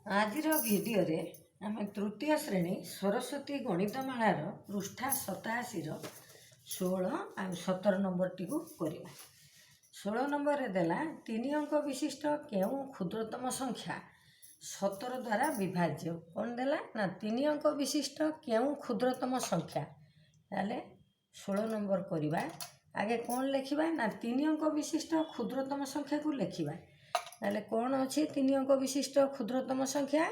आजिर video रे आम तृतीय श्रेणी सरस्वती गणितमालार पृष्ठा 87 16 और 17 नंबर टी करवा। 16 नंबर देला 3 अंक विशिष्ट केउ क्षुद्रतम संख्या 17 द्वारा विभाज्य। कौन देला ना 3 अंक विशिष्ट केउ क्षुद्रतम संख्या। ताले 16 नंबर करवा। आगे कौन लिखा ना 3 अंक विशिष्ट क्षुद्रतम संख्या को लिखा। ताले कौन अच्छी 3 अंक विशिष्ट क्षुद्रतम संख्या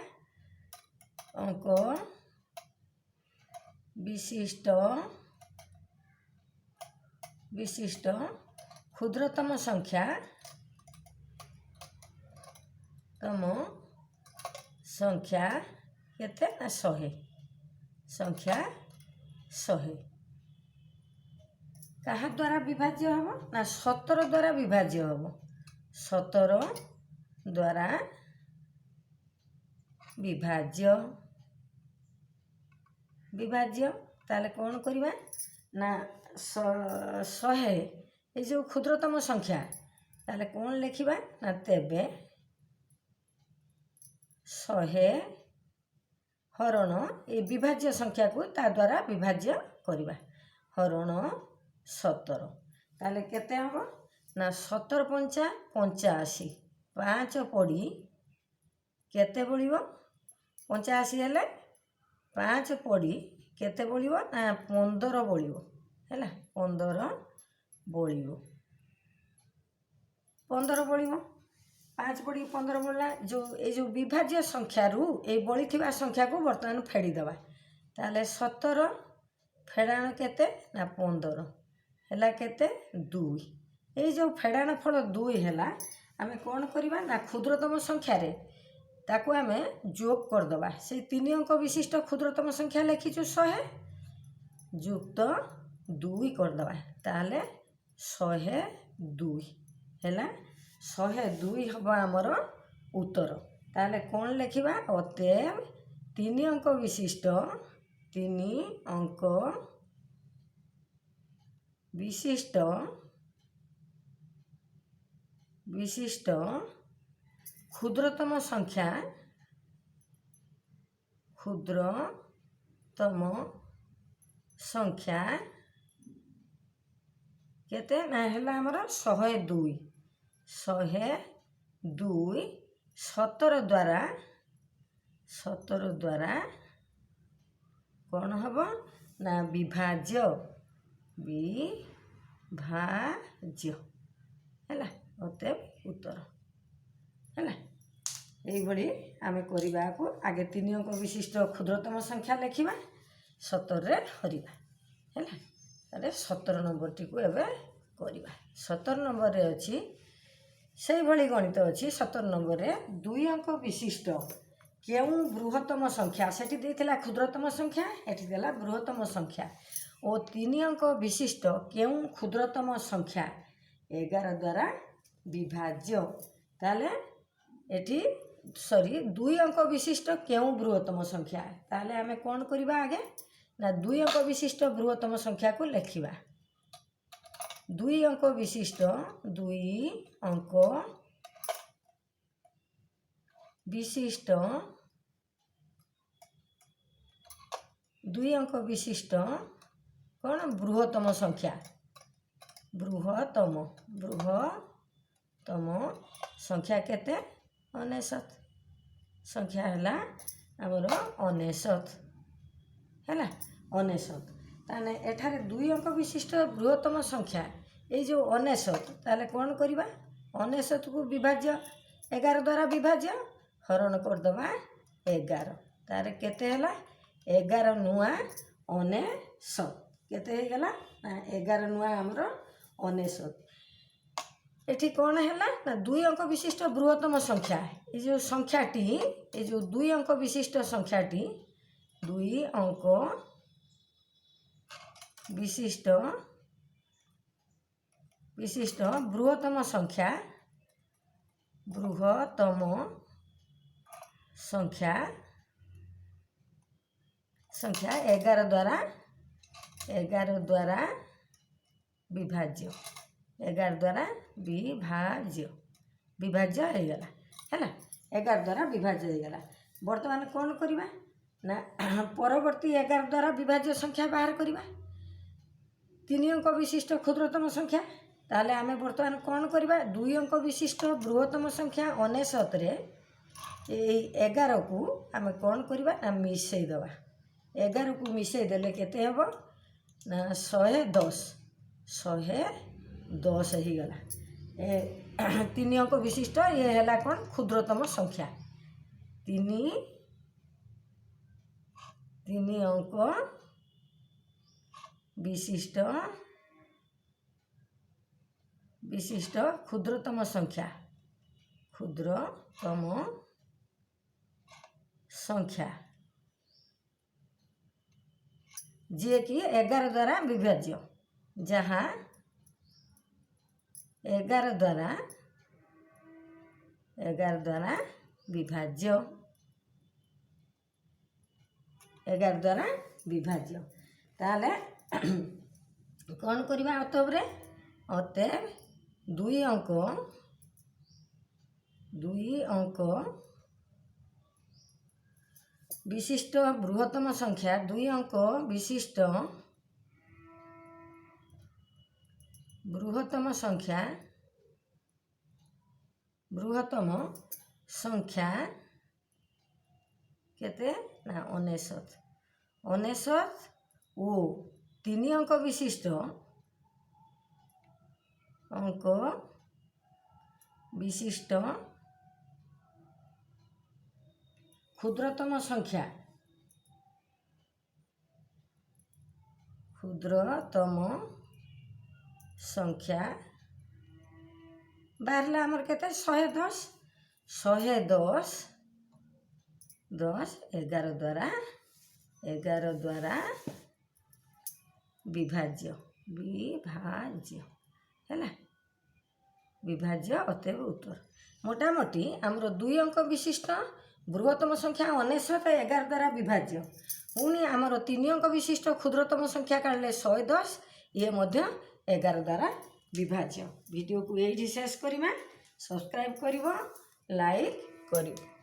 अंक विशिष्ट विशिष्ट क्षुद्रतम संख्या तम संख्या केते ना 100 संख्या 100 कहा द्वारा विभाज्य हम ना 17 द्वारा विभाज्य हम 17 द्वारा विभाज्य विभाज्य। ताले कौन करवा ना 100 ये जो क्षुद्रतम संख्या ताले कौन लिखा ना तेबे 100 हरण ये विभाज्य संख्या को ता द्वारा विभाज्य करवा हरण 17। ताले केते हम ना 17 पंचा 85 5 पड़ी केते बलिबो 85 हेले 5 पड़ी केते बलिबो ना 15 बलिबो हैला 15 बलिबो 5 पड़ी 15 बलिला जो विभाज्य संख्या रु ए बलिथिबा संख्या को वर्तमान फेड़ी दबा। ताले 17 फेड़ाण केते ना 15 हैला केते 2 ये जो फेड़ाण फल 2 हैला आमे कौन करवा ना क्षुद्रतम संख्या रे ताकू आमे जोग करदबा। से 3 अंक विशिष्ट क्षुद्रतम संख्या लिखीचु 100 युक्त 2 करदबा। ताले 102 हैला 102 हम आमर उत्तर। ताले कौन लिखा अतएव 3 अंक विशिष्ट 3 अंक विशिष्ट विशिष्ट क्षुद्रतम संख्या क्षुद्रतम संख्या केते ना हैला हमर 102 17 द्वारा कौन हम ना विभाज्य हैला अतएव उत्तर हैला। यही आमे करबा को आगे 3 अंक विशिष्ट क्षुद्रतम संख्या लिखा 17 रे हरिबा हैला। ताले 17 नंबर टी को एबे करबा। 17 नंबर रे अछि से भली गणित अछि। 17 नंबर रे 2 अंक विशिष्ट केउ बृहत्तम संख्या सेठी देथिला क्षुद्रतम संख्या एठी देला बृहत्तम संख्या और 3 अंक विशिष्ट केउ क्षुद्रतम संख्या 11 द्वारा विभाज्य। ताले एठी 2 अंक विशिष्ट केउ बृहत्तम संख्या ताले आमे कौन करबा आगे ना 2 अंक विशिष्ट बृहत्तम संख्या को लिखा 2 अंक विशिष्ट 2 अंक विशिष्ट 2 अंक विशिष्ट कौन बृहत्तम संख्या बृहत्तम संख्या केते 99 संख्या हैला हमर 99 हैला 99। ताने एठारे 2 अंक विशिष्ट बृहत्तम संख्या ये जो 99 ताले कौन करबा 99 को विभाज्य 11 द्वारा विभाज्य हरण करदबा 11 तारे केते हैला 11 नुआ 99 केते हे गला 11 नुआ हमर 99। एठी कौन हैला ना 2 अंक विशिष्ट बृहत्तम संख्या ये जो संख्याटी ये जो 2 अंक विशिष्ट संख्याटी 2 अंक विशिष्ट विशिष्ट बृहत्तम संख्या 11 द्वारा विभाज्य 11 द्वारा विभाज्य हो गला हैला 11 द्वारा विभाज्य हो गला। बर्तमान कौन करवा ना परवर्ती 11 द्वारा विभाज्य संख्या बाहर करवा 3 अंक विशिष्ट क्षुद्रतम संख्या ताले आमे बर्तमान कौन करवा 2 अंक विशिष्ट बृहत्तम संख्या 99 रे 11 को आमे कौन करवा ना मिसई दवा 11 को मिसई देले केते हबो ना 110 ही गला 3 अंक विशिष्ट ये हैला कौन क्षुद्रतम संख्या 3 अंक विशिष्ट क्षुद्रतम संख्या जे कि 11 द्वारा विभाज्य जहाँ 11 द्वारा विभाज्य 11 द्वारा विभाज्य ताले कौन करवा अतएव 2 अंक विशिष्ट बृहत्तम संख्या 2 अंक विशिष्ट बृहत्तम संख्या केते ना 99 ओ 3 अंक विशिष्ट क्षुद्रतम संख्या बाहरला आमर केते 110 11 द्वारा विभाज्य है विभाज्य अतएव उत्तर मोटामोटी आमर 2 अंक विशिष्ट बृहत्तम संख्या 99 11 द्वारा विभाज्य पुणी आमर 3 अंक विशिष्ट क्षुद्रतम संख्या काढ़ले 110 ये मध्य 11 द्वारा विभाज्य वीडियो को यही शेष करिमा सब्सक्राइब करिवो लाइक करिवो।